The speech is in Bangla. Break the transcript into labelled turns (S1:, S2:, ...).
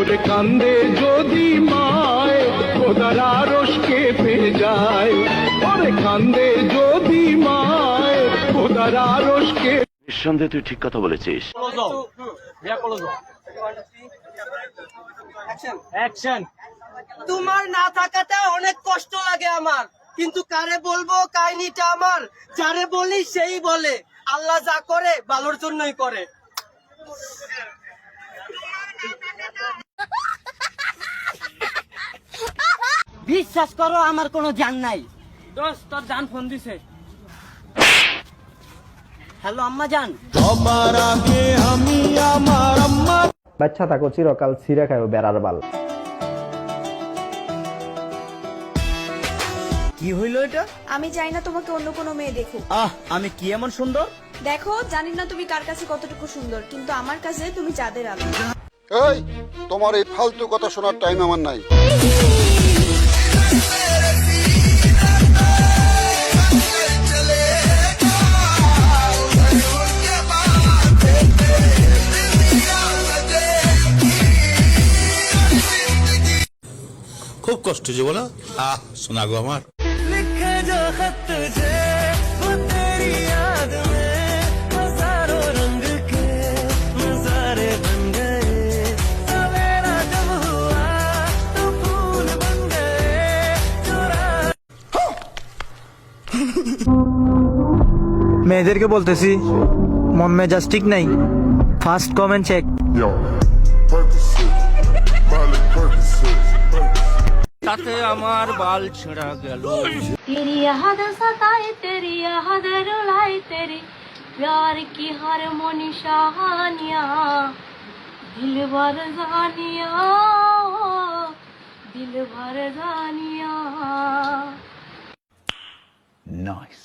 S1: ওরে কান্দে যদি মায় খোদার আরশ কেঁপে যায়, ওরে কান্দে যদি মায় খোদার আরশ কেঁপে।
S2: নিঃসন্দেহে তুই ঠিক কথা বলেছিস।
S3: তোমার না থাকাতে অনেক কষ্ট লাগে আমার, কিন্তু কারে বলবো কাহিনীটা আমার, যারে বলি সেই বলে আল্লাহ যা করে ভালোর জন্যই করে। বিশ্বাস করো আমার কোনো জান নাই। দোস্ত তোর জান ফোন দিছে। হ্যালো আম্মা জান।
S4: বাচ্চা থাকো চিরকাল ছিঁড়ে খাও বেড়ার বাল।
S3: কি হইলো এটা?
S5: আমি চাই না তোমাকে অন্য কোনো মেয়ে দেখুক।
S3: আমি কি এমন সুন্দর?
S5: দেখো, জানি না তুমি কার কাছে কতটুকু সুন্দর, কিন্তু আমার কাছে তুমি চাঁদের আলো।
S6: এই তোমার এই ফালতু কথা শোনার টাইম আমার নাই।
S7: খুব কষ্ট যে বলো, শোনা গো আমার।
S8: মেয়েদেরকে বলতেছি মন মেজাজ ঠিক নাই, ফার্স্ট কমেন্ট চেক।
S3: তাতে আমার বাল ছেঁড়া গেল।
S9: तेरी याद सताए तेरी याद रुलाए तेरी प्यार की हर मोनी शानिया दिल भर जानिया दिल भर जानिया।
S2: নাইস।